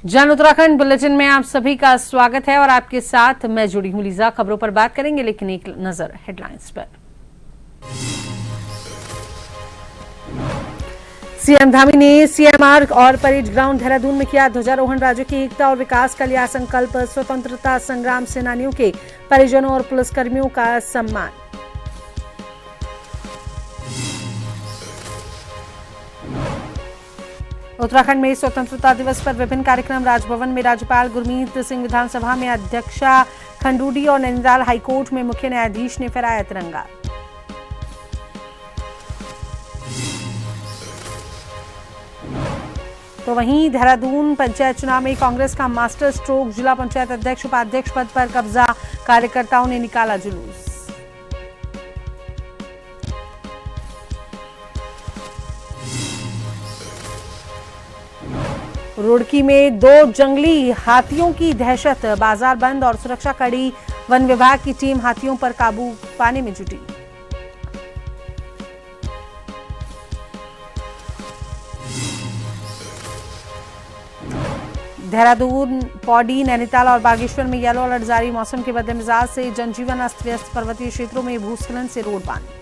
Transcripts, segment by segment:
जन उत्तराखंड बुलेटिन में आप सभी का स्वागत है और आपके साथ मैं जुड़ी हूं लीजा। खबरों पर बात करेंगे, लेकिन एक नजर हेडलाइंस पर। सीएम धामी ने सीएमआर और परेड ग्राउंड देहरादून में किया ध्वजारोहण। राज्य की एकता और विकास का लिया संकल्प। स्वतंत्रता संग्राम सेनानियों के परिजनों और पुलिसकर्मियों का सम्मान। उत्तराखंड में स्वतंत्रता दिवस पर विभिन्न कार्यक्रम। राजभवन में राज्यपाल गुरमीत सिंह, विधानसभा में अध्यक्षा खंडूडी और नैनीताल हाईकोर्ट में मुख्य न्यायाधीश ने फहराया तिरंगा। तो वहीं देहरादून पंचायत चुनाव में कांग्रेस का मास्टर स्ट्रोक। जिला पंचायत अध्यक्ष उपाध्यक्ष पद पर कब्जा, कार्यकर्ताओं ने निकाला जुलूस। रुड़की में 2 जंगली हाथियों की दहशत। बाजार बंद और सुरक्षा कड़ी। वन विभाग की टीम हाथियों पर काबू पाने में जुटी। देहरादून, पौड़ी, नैनीताल और बागेश्वर में येलो अलर्ट जारी। मौसम के बदमिजाज से जनजीवन अस्त व्यस्त। पर्वतीय क्षेत्रों में भूस्खलन से रोड बंद।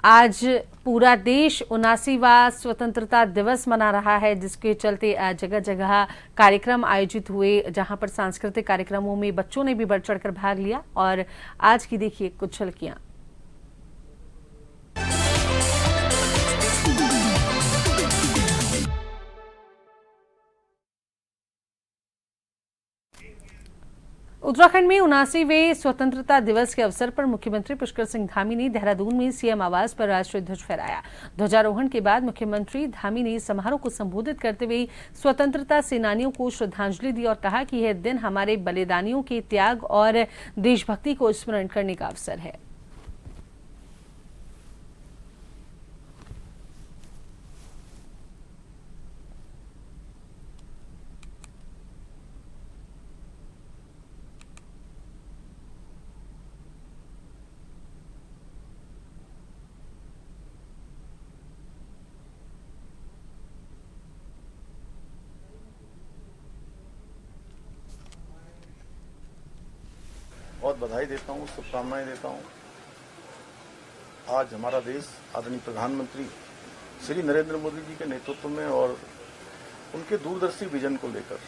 आज पूरा देश 79वां स्वतंत्रता दिवस मना रहा है, जिसके चलते जगह जगह कार्यक्रम आयोजित हुए, जहां पर सांस्कृतिक कार्यक्रमों में बच्चों ने भी बढ़ चढ़कर भाग लिया। और आज की देखिए कुछ झलकियां। उत्तराखंड में 79वें स्वतंत्रता दिवस के अवसर पर मुख्यमंत्री पुष्कर सिंह धामी ने देहरादून में सीएम आवास पर राष्ट्रीय ध्वज फहराया। ध्वजारोहण के बाद मुख्यमंत्री धामी ने समारोह को संबोधित करते हुए स्वतंत्रता सेनानियों को श्रद्धांजलि दी और कहा कि यह दिन हमारे बलिदानियों के त्याग और देशभक्ति को स्मरण करने का अवसर है। बहुत बधाई देता हूँ, शुभकामनाएं देता हूँ। आज हमारा देश आदरणीय प्रधानमंत्री श्री नरेंद्र मोदी जी के नेतृत्व में और उनके दूरदर्शी विजन को लेकर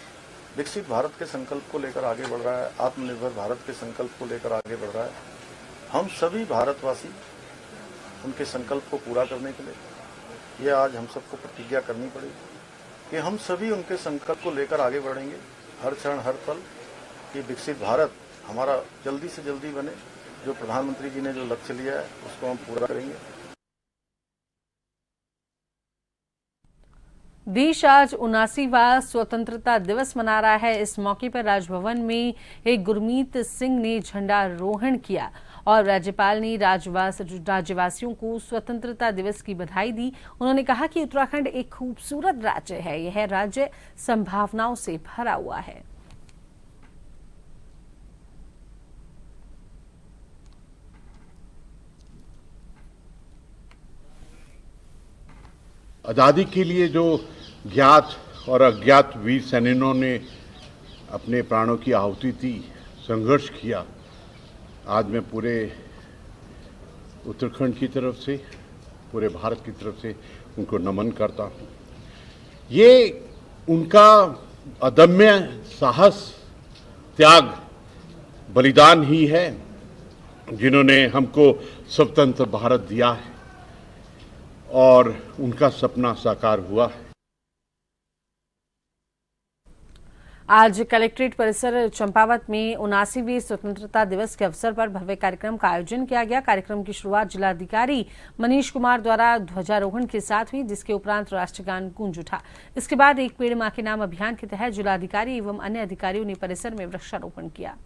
विकसित भारत के संकल्प को लेकर आगे बढ़ रहा है, आत्मनिर्भर भारत के संकल्प को लेकर आगे बढ़ रहा है। हम सभी भारतवासी उनके संकल्प को पूरा करने के लिए ये आज हम सबको प्रतिज्ञा करनी पड़ेगी कि हम सभी उनके संकल्प को लेकर आगे बढ़ेंगे। हर क्षण हर पल ये विकसित भारत हमारा जल्दी से जल्दी बने। जो प्रधानमंत्री जी ने जो लक्ष्य लिया है उसको हम पूरा करेंगे। देश आज 79वां स्वतंत्रता दिवस मना रहा है। इस मौके पर राजभवन में एक गुरमीत सिंह ने झंडारोहण किया और राज्यपाल ने राज्यवासियों को स्वतंत्रता दिवस की बधाई दी। उन्होंने कहा कि उत्तराखंड एक खूबसूरत राज्य है। यह राज्य संभावनाओं से भरा हुआ है। आज़ादी के लिए जो ज्ञात और अज्ञात वीर सैनिकों ने अपने प्राणों की आहुति दी, संघर्ष किया, आज मैं पूरे उत्तराखंड की तरफ से, पूरे भारत की तरफ से उनको नमन करता हूँ। ये उनका अदम्य साहस, त्याग, बलिदान ही है जिन्होंने हमको स्वतंत्र भारत दिया है और उनका सपना साकार हुआ है। आज कलेक्ट्रेट परिसर चंपावत में 79वें स्वतंत्रता दिवस के अवसर पर भव्य कार्यक्रम का आयोजन किया गया। कार्यक्रम की शुरुआत जिलाधिकारी मनीष कुमार द्वारा ध्वजारोहण के साथ हुई, जिसके उपरांत राष्ट्रगान गूंज उठा। इसके बाद एक पेड़ मां के नाम अभियान के तहत जिलाधिकारी एवं अन्य अधिकारियों ने परिसर में वृक्षारोपण किया।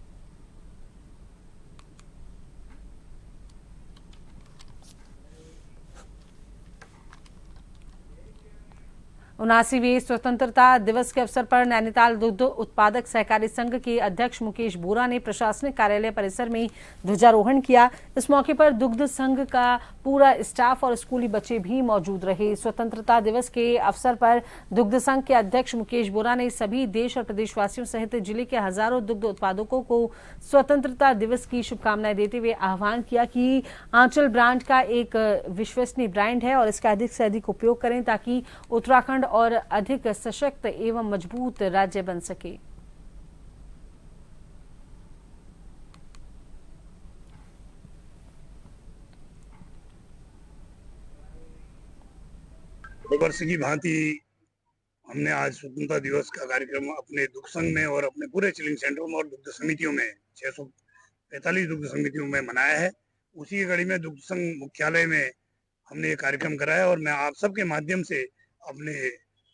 79वें स्वतंत्रता दिवस के अवसर पर नैनीताल दुग्ध उत्पादक सहकारी संघ के अध्यक्ष मुकेश बोरा ने प्रशासनिक कार्यालय परिसर में ध्वजारोहण किया। इस मौके पर दुग्ध संघ का पूरा स्टाफ और स्कूली बच्चे भी मौजूद रहे। स्वतंत्रता दिवस के अवसर पर दुग्ध संघ के अध्यक्ष मुकेश बोरा ने सभी देश और प्रदेशवासियों सहित जिले के हजारों दुग्ध उत्पादकों को स्वतंत्रता दिवस की शुभकामनाएं देते हुए आह्वान किया कि आंचल ब्रांड का एक विश्वसनीय ब्रांड है और इसका अधिक से अधिक उपयोग करें ताकि उत्तराखंड और अधिक सशक्त एवं मजबूत राज्य बन सके। वर्ष की भांति हमने आज स्वतंत्रता दिवस का कार्यक्रम अपने दुग्ध संघ में और अपने पूरे चिलिंग सेंटरों में और दुग्ध समितियों में 645 दुग्ध समितियों में मनाया है। उसी की कड़ी में दुग्ध संघ मुख्यालय में हमने ये कार्यक्रम कराया और मैं आप सबके माध्यम से अपने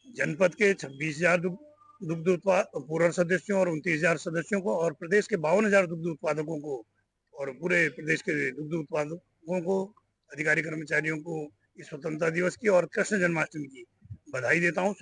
जनपद के 26,000 दुग्ध पूर्व सदस्यों और 29,000 सदस्यों को और प्रदेश के 52,000 दुग्ध उत्पादकों को और पूरे प्रदेश के दुग्ध उत्पादकों को, अधिकारी कर्मचारियों को इस स्वतंत्रता दिवस की और कृष्ण जन्माष्टमी की बधाई देता हूँ।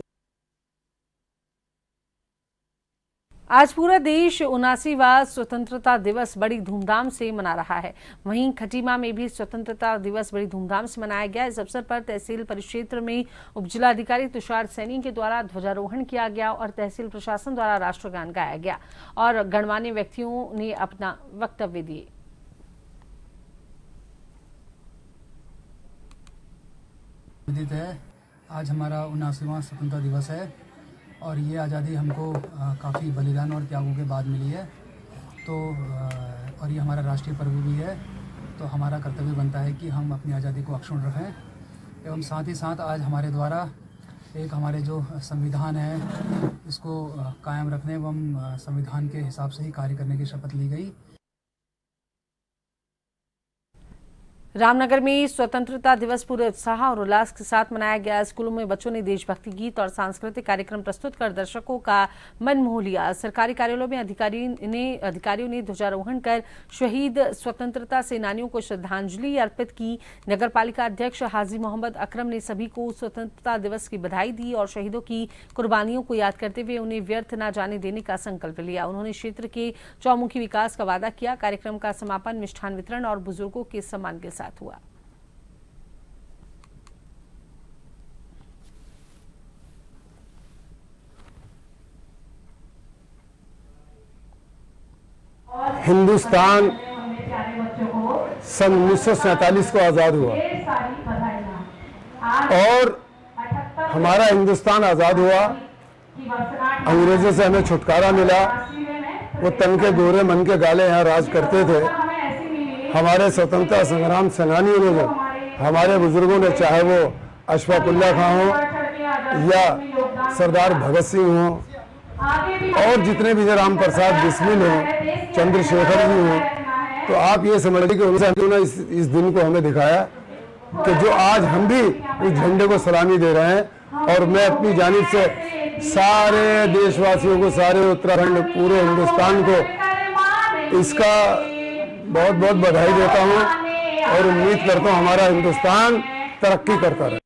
आज पूरा देश 79वां स्वतंत्रता दिवस बड़ी धूमधाम से मना रहा है। वहीं खटीमा में भी स्वतंत्रता दिवस बड़ी धूमधाम से मनाया गया। इस अवसर पर तहसील परिक्षेत्र में उपजिलाधिकारी तुषार सैनी के द्वारा ध्वजारोहण किया गया और तहसील प्रशासन द्वारा राष्ट्रगान गाया गया और गणमान्य व्यक्तियों ने अपना वक्तव्य दिए। आज हमारा 79वां स्वतंत्रता दिवस है और ये आज़ादी हमको काफ़ी बलिदान और त्यागों के बाद मिली है, तो और ये हमारा राष्ट्रीय पर्व भी है, तो हमारा कर्तव्य बनता है कि हम अपनी आज़ादी को अक्षुण्ण रखें एवं साथ ही साथ आज हमारे द्वारा एक हमारे जो संविधान है इसको कायम रखने एवं संविधान के हिसाब से ही कार्य करने की शपथ ली गई। रामनगर में स्वतंत्रता दिवस पूरे उत्साह और उल्लास के साथ मनाया गया। स्कूलों में बच्चों ने देशभक्ति गीत और सांस्कृतिक कार्यक्रम प्रस्तुत कर दर्शकों का मन मोह लिया। सरकारी कार्यालयों में अधिकारियों ने ध्वजारोहण कर शहीद स्वतंत्रता सेनानियों को श्रद्धांजलि अर्पित की। नगरपालिका अध्यक्ष हाजी मोहम्मद अकरम ने सभी को स्वतंत्रता दिवस की बधाई दी और शहीदों की कुर्बानियों को याद करते हुए उन्हें व्यर्थ न जाने देने का संकल्प लिया। उन्होंने क्षेत्र के चौमुखी विकास का वादा किया। कार्यक्रम का समापन मिष्ठान वितरण और बुजुर्गों के सम्मान के साथ हुआ। हिंदुस्तान सन 1947 को आज़ाद हुआ और हमारा हिंदुस्तान आज़ाद हुआ। अंग्रेजों से हमें छुटकारा मिला। वो तन के गोरे मन के गाले यहाँ राज करते थे। हमारे स्वतंत्रता संग्राम सेनानियों ने जो हमारे बुजुर्गों ने, चाहे वो अशफाक उल्लाह खां हो या सरदार भगत सिंह हो और जितने भी राम प्रसाद बिस्मिल हो, चंद्रशेखर जी हो, तो आप ये समझ लीजिए कि उन्होंने इस दिन को हमें दिखाया कि जो आज हम भी उस झंडे को सलामी दे रहे हैं। और मैं अपनी जानिब से सारे देशवासियों को, सारे उत्तराखंड, पूरे हिंदुस्तान को इसका बहुत बहुत बधाई देता हूं और उम्मीद करता हूं हमारा हिंदुस्तान तरक्की करता रहे।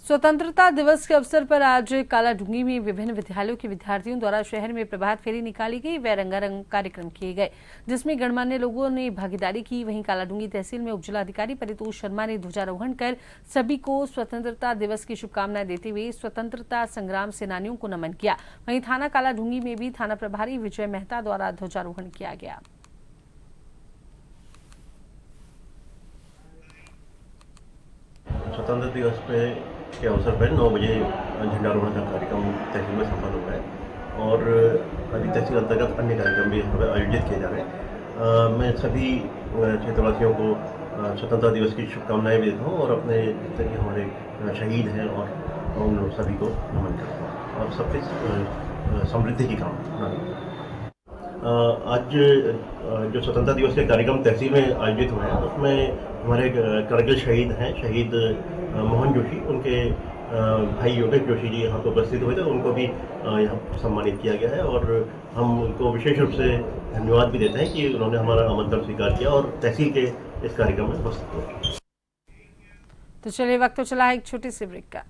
स्वतंत्रता दिवस के अवसर पर आज कालाढूंगी में विभिन्न विद्यालयों के विद्यार्थियों द्वारा शहर में प्रभात फेरी निकाली गई व रंगारंग कार्यक्रम किए गए, जिसमें गणमान्य लोगों ने भागीदारी की। वहीं कालाढूंगी तहसील में उपजिलाधिकारी परितोष शर्मा ने ध्वजारोहण कर सभी को स्वतंत्रता दिवस की शुभकामनाएं देते हुए स्वतंत्रता संग्राम सेनानियों को नमन किया। वहीं थाना कालाढूंगी में भी थाना प्रभारी विजय मेहता द्वारा ध्वजारोहण किया गया। स्वतंत्रता दिवस के अवसर पर 9 बजे झंडारोहण का कार्यक्रम तहसील में संपन्न हुआ है और अभी तहसील अंतर्गत अन्य कार्यक्रम भी यहाँ पर आयोजित किए जा रहे हैं। मैं सभी क्षेत्रवासियों को स्वतंत्रता दिवस की शुभकामनाएं भी देता हूँ और अपने जितने भी हमारे शहीद हैं और उन सभी को नमन करता हूँ और सबकी समृद्धि की कामना। आज जो स्वतंत्रता दिवस के कार्यक्रम तहसील में आयोजित हुए हैं उसमें हमारे करगिल शहीद हैं, शहीद मोहन जोशी, उनके भाई योगेश जोशी जी यहाँ पर उपस्थित हुए थे, उनको भी यहाँ सम्मानित किया गया है और हम उनको विशेष रूप से धन्यवाद भी देते हैं कि उन्होंने हमारा आमंत्रण स्वीकार किया और तहसील के इस कार्यक्रम में उपस्थित हुए। तो चलिए, वक्त तो चला है एक छोटी सी ब्रेक का।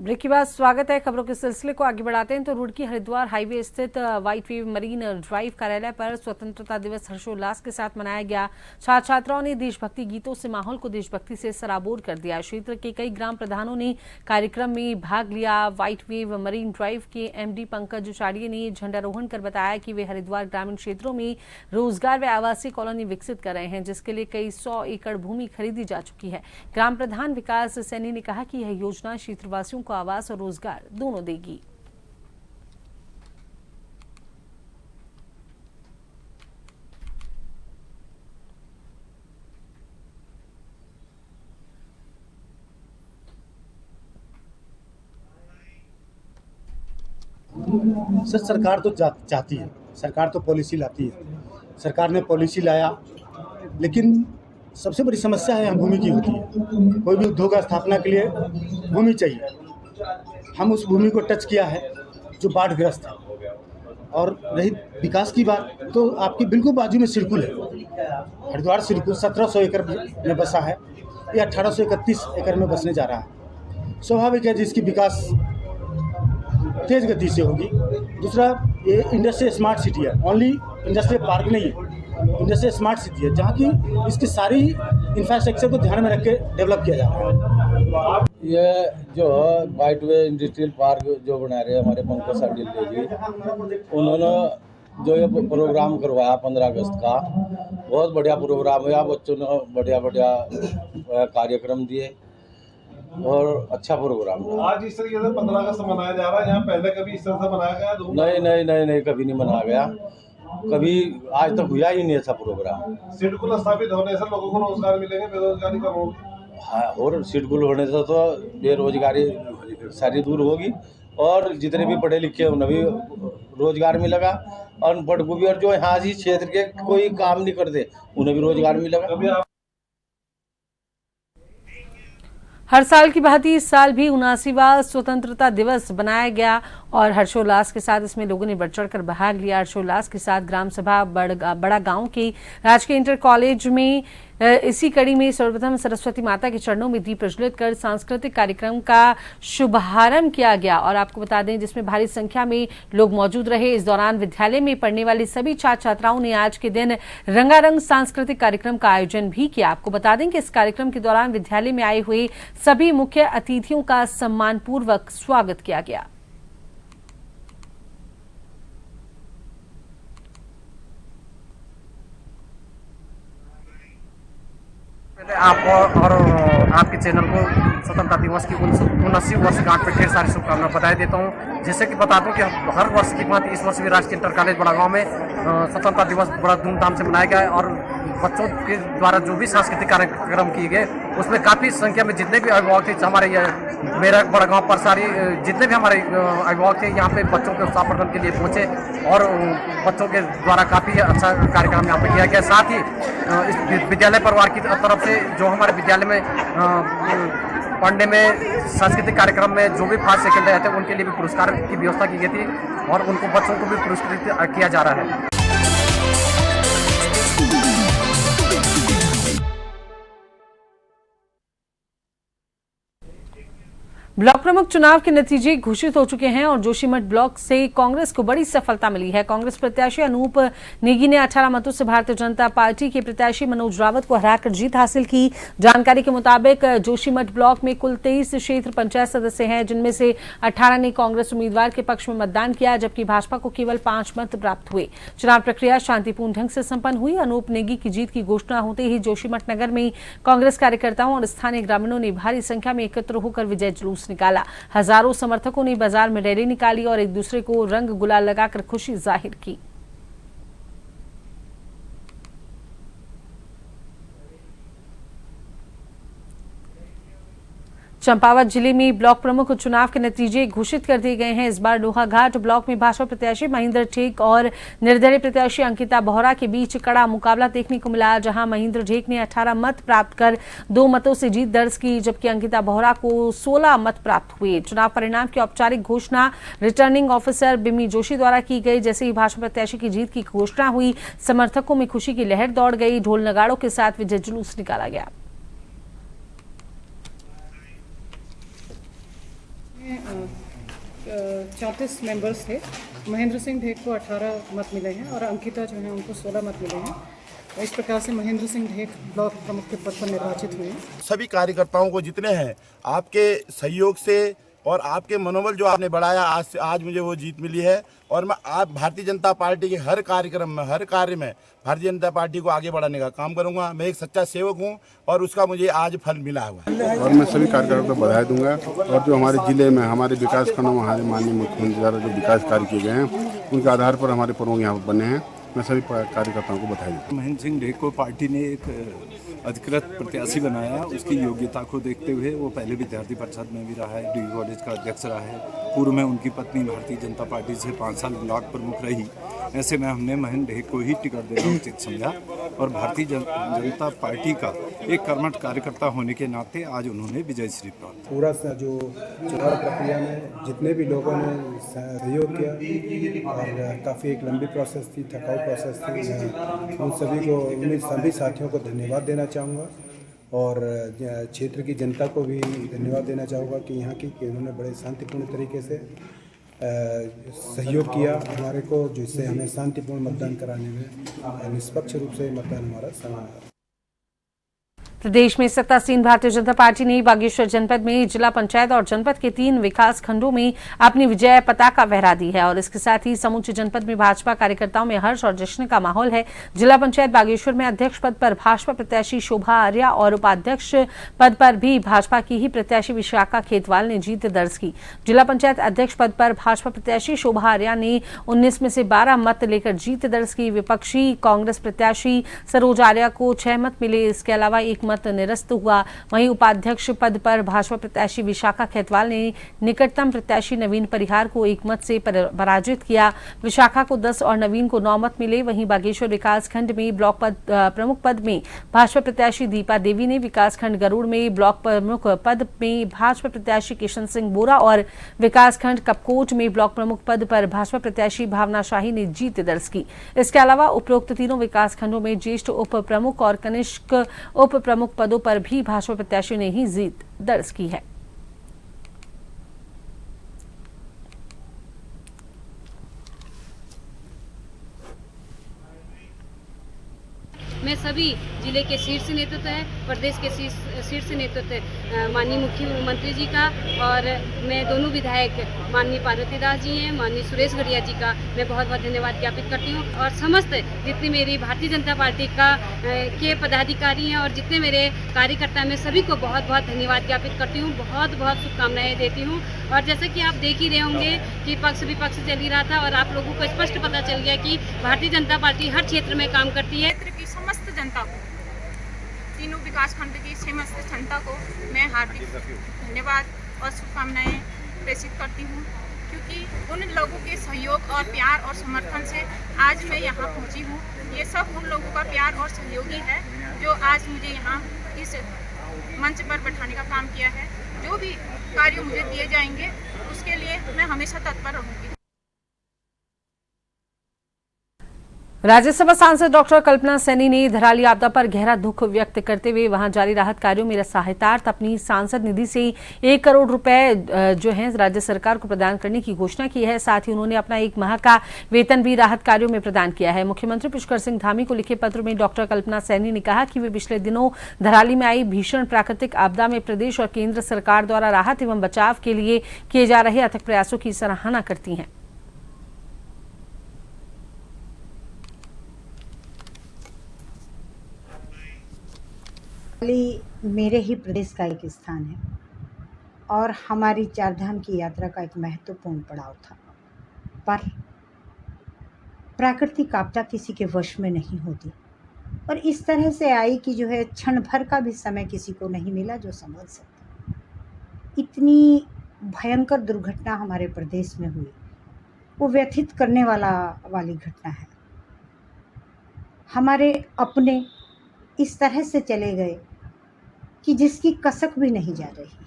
ब्रेक के बाद स्वागत है। खबरों के सिलसिले को आगे बढ़ाते हैं तो रुड़की हरिद्वार हाईवे स्थित व्हाइट वेव मरीन ड्राइव कार्यालय पर स्वतंत्रता दिवस हर्षोल्लास के साथ मनाया गया। छात्र छात्राओं ने देशभक्ति गीतों से माहौल को देशभक्ति से सराबोर कर दिया। क्षेत्र के कई ग्राम प्रधानों ने कार्यक्रम में भाग लिया। व्हाइट वेव मरीन ड्राइव के एमडी पंकज चाड़िये ने झंडारोहण कर बताया कि वे हरिद्वार ग्रामीण क्षेत्रों में रोजगार व आवासीय कॉलोनी विकसित कर रहे हैं, जिसके लिए कई 100 एकड़ भूमि खरीदी जा चुकी है। ग्राम प्रधान विकास सैनी ने कहा कि यह योजना क्षेत्रवासियों को आवास और रोजगार दोनों देगी। सर सरकार तो चाहती है, सरकार तो पॉलिसी लाती है, सरकार ने पॉलिसी लाया, लेकिन सबसे बड़ी समस्या है यहाँ भूमि की होती है। कोई भी उद्योग स्थापना के लिए भूमि चाहिए। हम उस भूमि को टच किया है जो बाढ़ग्रस्त है। और रही विकास की बात, तो आपके बिल्कुल बाजू में सिरकुल है, हरिद्वार सिरकुल 1700 एकड़ में बसा है, या 1831 एकड़ में बसने जा रहा है। स्वाभाविक है जिसकी विकास तेज गति से होगी। दूसरा, ये इंडस्ट्रियल स्मार्ट सिटी है, ओनली इंडस्ट्रियल पार्क नहीं है, इंडस्ट्रियल स्मार्ट सिटी है, जहाँ की इसकी सारी इंफ्रास्ट्रक्चर को ध्यान में रख के डेवलप किया जा रहा है। ये जो है व्हाइट वे इंडस्ट्रियल पार्क जो बना रहे हैं हमारे पंकज चाड़िये जी, उन्होंने जो ये प्रोग्राम करवाया 15 अगस्त का, बहुत बढ़िया प्रोग्राम हुआ। बच्चों ने बढ़िया बढ़िया कार्यक्रम दिए और अच्छा प्रोग्राम है। आज इस तरीके से 15 अगस्त मनाया जा रहा है, यहाँ पहले कभी इस तरह से मनाया गया? नहीं, कभी नहीं मनाया गया, कभी आज तक हुआ ही नहीं ऐसा प्रोग्राम। सिडकुल स्थापित होने से लोगों को रोजगार मिलेंगे, बेरोजगारी कम होगी। हाँ, और सिडकुल होने से तो बेरोजगारी सारी दूर होगी, और जितने भी पढ़े लिखे हैं उन्हें भी रोजगार मिलेगा, अनपढ़ को भी, और जो यहाँ इस क्षेत्र के कोई काम नहीं करते उन्हें भी रोजगार मिलेगा। हर साल की भांति इस साल भी 79वां स्वतंत्रता दिवस बनाया गया और हर्षोल्लास के साथ इसमें लोगों ने बढ़ चढ़कर भाग लिया। हर्षोल्लास के साथ ग्राम सभा बड़ा गांव के राजकीय इंटर कॉलेज में इसी कड़ी में सर्वप्रथम सरस्वती माता के चरणों में दीप प्रज्वलित कर सांस्कृतिक कार्यक्रम का शुभारंभ किया गया। और आपको बता दें, जिसमें भारी संख्या में लोग मौजूद रहे। इस दौरान विद्यालय में पढ़ने वाली सभी छात्र छात्राओं ने आज के दिन रंगारंग सांस्कृतिक कार्यक्रम का आयोजन भी किया। आपको बता दें कि इस कार्यक्रम के दौरान विद्यालय में आए हुए सभी मुख्य अतिथियों का सम्मानपूर्वक स्वागत किया गया। आपको और आपके चैनल को स्वतंत्रता दिवस की 79वीं वर्षगांठ पर ढेर सारी शुभकामनाएं बधाई देता हूं। जैसे कि बता दूं कि हर वर्ष की भांति इस वर्ष भी राजकीय इंटर कॉलेज बड़ा गांव में स्वतंत्रता दिवस बड़ा धूमधाम से मनाया गया है, और बच्चों के द्वारा जो भी सांस्कृतिक कार्यक्रम किए गए उसमें काफ़ी संख्या में जितने भी अभिभावक थे हमारे मेरा बड़ा गाँव पर सारी जितने भी हमारे अभिभावक थे यहाँ पे बच्चों के उत्साहवर्धन के लिए पहुँचे, और बच्चों के द्वारा काफ़ी अच्छा कार्यक्रम यहाँ पे किया गया। साथ ही इस विद्यालय परिवार की तरफ से जो हमारे विद्यालय में पढ़ने में सांस्कृतिक कार्यक्रम में जो भी फर्स्ट सेकंड आए थे उनके लिए भी पुरस्कार की व्यवस्था की गई थी, और उनको बच्चों को भी पुरस्कृत किया जा रहा है। ब्लॉक प्रमुख चुनाव के नतीजे घोषित हो चुके हैं और जोशीमठ ब्लॉक से कांग्रेस को बड़ी सफलता मिली है। कांग्रेस प्रत्याशी अनूप नेगी ने 18 मतों से भारतीय जनता पार्टी के प्रत्याशी मनोज रावत को हराकर जीत हासिल की। जानकारी के मुताबिक जोशीमठ ब्लॉक में कुल 23 क्षेत्र पंचायत सदस्य हैं, जिनमें से 18 ने कांग्रेस उम्मीदवार के पक्ष में मतदान किया, जबकि भाजपा को केवल 5 मत प्राप्त हुए। चुनाव प्रक्रिया शांतिपूर्ण ढंग से संपन्न हुई। अनूप नेगी की जीत की घोषणा होते ही जोशीमठ नगर में कांग्रेस कार्यकर्ताओं और स्थानीय ग्रामीणों ने भारी संख्या में एकत्र होकर विजय जुलूस निकाला। हजारों समर्थकों ने बाजार में रैली निकाली और एक दूसरे को रंग गुलाल लगाकर खुशी जाहिर की। चंपावत जिले में ब्लॉक प्रमुख चुनाव के नतीजे घोषित कर दिए गए हैं। इस बार लोहाघाट ब्लॉक में भाजपा प्रत्याशी महेंद्र ढेक और निर्दलीय प्रत्याशी अंकिता बोहरा के बीच कड़ा मुकाबला देखने को मिला, जहां महेंद्र ढेक ने 18 मत प्राप्त कर 2 मतों से जीत दर्ज की, जबकि अंकिता बोहरा को 16 मत प्राप्त हुए। चुनाव परिणाम की औपचारिक घोषणा रिटर्निंग ऑफिसर बिमी जोशी द्वारा की गई। जैसे ही भाजपा प्रत्याशी की जीत की घोषणा हुई, समर्थकों में खुशी की लहर दौड़ गई। ढोल नगाड़ों के साथ विजय जुलूस निकाला गया। 34 मेंबर्स थे। महेंद्र सिंह ढेक को 18 मत मिले हैं और अंकिता जो है उनको 16 मत मिले हैं। इस प्रकार से महेंद्र सिंह ढेक ब्लॉक प्रमुख के पद पर निर्वाचित हुए हैं। सभी कार्यकर्ताओं को जितने हैं आपके सहयोग से और आपके मनोबल जो आपने बढ़ाया, आज मुझे वो जीत मिली है। और मैं आप भारतीय जनता पार्टी के हर कार्यक्रम में, हर कार्य में भारतीय जनता पार्टी को आगे बढ़ाने का काम करूंगा। मैं एक सच्चा सेवक हूं और उसका मुझे आज फल मिला हुआ है। और मैं सभी कार्यकर्ताओं को बधाई दूंगा और जो हमारे जिले में, हमारे विकास खंडों में हमारे माननीय मुख्यमंत्री द्वारा जो विकास कार्य किए गए हैं उनके आधार पर हमारे प्रमुख यहाँ पर बने हैं। मैं सभी कार्यकर्ताओं को बधाई दूंगा। महेंद्र सिंह ढेक को पार्टी ने एक अधिकृत प्रत्याशी बनाया। उसकी योग्यता को देखते हुए वो पहले विद्यार्थी परिषद में भी रहा है, डिग्री कॉलेज का अध्यक्ष रहा है। पूर्व में उनकी पत्नी भारतीय जनता पार्टी से 5 साल ब्लॉक प्रमुख रही। ऐसे में हमने महेंद्र ढेक को ही टिकट देना उचित समझा और भारतीय जनता पार्टी का एक कर्मठ कार्यकर्ता होने के नाते आज उन्होंने विजय श्री प्राप्त। पूरा जो चुनाव प्रक्रिया में जितने भी लोगों ने सहयोग किया और काफ़ी एक लंबी प्रोसेस थी, थकाऊ प्रोसेस थी, उन सभी को, उन सभी साथियों को धन्यवाद देना चाहूँगा और क्षेत्र की जनता को भी धन्यवाद देना चाहूँगा कि यहाँ की कि उन्होंने बड़े शांतिपूर्ण तरीके से सहयोग किया हमारे को, जिससे हमें शांतिपूर्ण मतदान कराने में निष्पक्ष रूप से मतदान हमारा समाप्त। प्रदेश में सत्तासीन भारतीय जनता पार्टी ने बागेश्वर जनपद में जिला पंचायत और जनपद के 3 विकास खंडों में अपनी विजय पताका फहरा दी है और इसके साथ ही समूचे जनपद में भाजपा कार्यकर्ताओं में हर्ष और जश्न का माहौल है। जिला पंचायत बागेश्वर में अध्यक्ष पद पर भाजपा प्रत्याशी शोभा आर्या और उपाध्यक्ष पद पर भी भाजपा की ही प्रत्याशी विशाखा खेतवाल ने जीत दर्ज की। जिला पंचायत अध्यक्ष पद पर भाजपा प्रत्याशी शोभा आर्या ने 19 में से 12 मत लेकर जीत दर्ज की। विपक्षी कांग्रेस प्रत्याशी सरोज आर्या को 6 मत मिले। इसके अलावा 1 मत निरस्त हुआ। वहीं उपाध्यक्ष पद पर भाजपा प्रत्याशी विशाखा खेतवाल ने निकटतम प्रत्याशी नवीन परिहार को 1 मत से पराजित किया। विशाखा को 10 और नवीन को 9 मत मिले। वहीं बागेश्वर विकास खंड में ब्लॉक प्रमुख पद में भाजपा प्रत्याशी दीपा देवी ने, विकास खंड गरुड़ में ब्लॉक प्रमुख पद में भाजपा प्रत्याशी किशन सिंह बोरा और विकास खंड कपकोट में ब्लॉक प्रमुख पद पर भाजपा प्रत्याशी भावना शाही ने जीत दर्ज की। इसके अलावा उपरोक्त तीनों विकास खंडों में ज्येष्ठ उप प्रमुख और कनिष्ठ उप प्रमुख पदों पर भी भाजपा प्रत्याशी ने ही जीत दर्ज की है। मैं सभी जिले के शीर्ष नेतृत्व है, प्रदेश के शीर्ष नेतृत्व माननीय मुख्यमंत्री जी का और मैं दोनों विधायक माननीय पार्वती दास जी हैं, माननीय सुरेश गढ़िया जी का मैं बहुत बहुत धन्यवाद ज्ञापित करती हूँ और समस्त जितनी मेरी भारतीय जनता पार्टी के पदाधिकारी हैं और जितने मेरे कार्यकर्ता हैं, मैं सभी को बहुत बहुत धन्यवाद ज्ञापित करती हूँ, बहुत बहुत शुभकामनाएं देती हूँ। और जैसे कि आप देख ही रहे होंगे कि पक्ष विपक्ष चल ही रहा था और आप लोगों को स्पष्ट पता चल गया कि भारतीय जनता पार्टी हर क्षेत्र में काम करती है। समस्त जनता को, तीनों विकास खंड की समस्त जनता को मैं हार्दिक धन्यवाद और शुभकामनाएं प्रेषित करती हूं, क्योंकि उन लोगों के सहयोग और प्यार और समर्थन से आज मैं यहां पहुंची हूं। ये सब उन लोगों का प्यार और सहयोगी है जो आज मुझे यहां इस मंच पर बैठाने का काम किया है। जो भी कार्य मुझे दिए जाएंगे उसके लिए मैं हमेशा तत्पर रहूंगी। राज्यसभा सांसद डॉक्टर कल्पना सैनी ने धराली आपदा पर गहरा दुख व्यक्त करते हुए वहां जारी राहत कार्यों में सहायतार्थ अपनी सांसद निधि से 1 करोड़ रुपए जो है राज्य सरकार को प्रदान करने की घोषणा की है। साथ ही उन्होंने अपना 1 माह का वेतन भी राहत कार्यों में प्रदान किया है। मुख्यमंत्री पुष्कर सिंह धामी को लिखे पत्र में डॉक्टर कल्पना सैनी ने कहा कि वे पिछले दिनों धराली में आई भीषण प्राकृतिक आपदा में प्रदेश और केंद्र सरकार द्वारा राहत एवं बचाव के लिए किए जा रहे अथक प्रयासों की सराहना करती हैं। मेरे ही प्रदेश का एक स्थान है और हमारी 4 धाम की यात्रा का एक महत्वपूर्ण पड़ाव था, पर प्राकृतिक आपदा किसी के वश में नहीं होती और इस तरह से आई कि जो है क्षण भर का भी समय किसी को नहीं मिला जो समझ सकता। इतनी भयंकर दुर्घटना हमारे प्रदेश में हुई, वो व्यथित करने वाली घटना है। हमारे अपने इस तरह से चले गए कि जिसकी कसक भी नहीं जा रही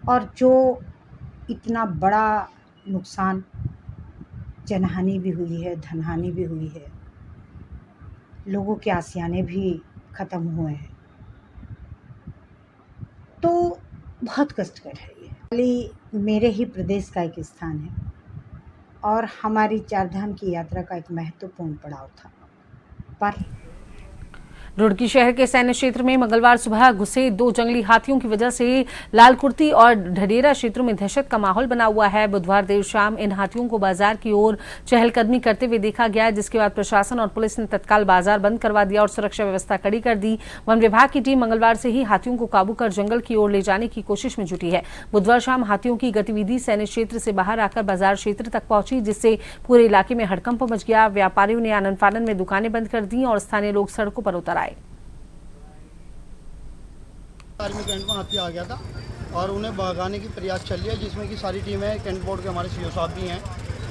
और जो इतना बड़ा नुकसान, जनहानि भी हुई है, धनहानि भी हुई है, लोगों के आसियाने भी ख़त्म हुए हैं, तो बहुत कष्टकर है ये। मेरे ही प्रदेश का एक स्थान है और हमारी चारधाम की यात्रा का एक महत्वपूर्ण पड़ाव था। पर रुड़की शहर के सैन्य क्षेत्र में मंगलवार सुबह घुसे 2 जंगली हाथियों की वजह से लालकुर्ती और ढडेरा क्षेत्रों में दहशत का माहौल बना हुआ है। बुधवार देर शाम इन हाथियों को बाजार की ओर चहलकदमी करते हुए देखा गया, जिसके बाद प्रशासन और पुलिस ने तत्काल बाजार बंद करवा दिया और सुरक्षा व्यवस्था कड़ी कर दी। वन विभाग की टीम मंगलवार से ही हाथियों को काबू कर जंगल की ओर ले जाने की कोशिश में जुटी है। बुधवार शाम हाथियों की गतिविधि सैन्य क्षेत्र से बाहर आकर बाजार क्षेत्र तक पहुंची, जिससे पूरे इलाके में हड़कंप मच गया। व्यापारियों ने आनन फानन में दुकानें बंद कर दी और स्थानीय लोग सड़कों पर उतर आए। आर्मी कैंट में हाथी आ गया था और उन्हें भगाने की प्रयास चल रही है, जिसमें कि सारी टीमें कैंट बोर्ड के हमारे सीओ साहब भी हैं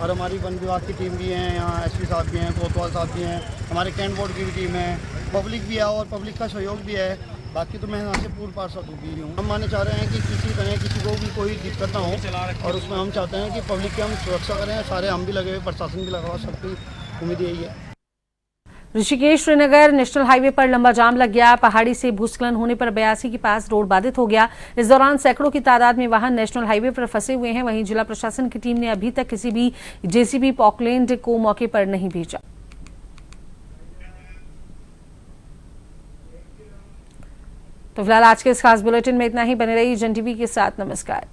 और हमारी वन विभाग की टीम भी है, यहाँ एसपी साहब भी हैं, कोतवाल साहब भी हैं, हमारे कैंट बोर्ड की भी टीम है, पब्लिक भी है और पब्लिक का सहयोग भी है। बाकी तो मैं यहाँ से पूर्ण पार्षद भी हूँ। हम मानना चाह रहे हैं कि किसी तरह किसी को भी कोई दिक्कत ना हो और उसमें हम चाहते हैं कि पब्लिक की हम सुरक्षा करें। सारे हम भी लगे हुए, प्रशासन भी लगा हुआ, सबकी उम्मीद यही है। ऋषिकेश श्रीनगर नेशनल हाईवे पर लंबा जाम लग गया। पहाड़ी से भूस्खलन होने पर 82 के पास रोड बाधित हो गया। इस दौरान सैकड़ों की तादाद में वाहन नेशनल हाईवे पर फंसे हुए हैं। वहीं जिला प्रशासन की टीम ने अभी तक किसी भी जेसीबी पॉकलैंड को मौके पर नहीं भेजा। तो फिलहाल आज के इस खास बुलेटिन में इतना ही। बने रहिए जन टीवी के साथ। नमस्कार।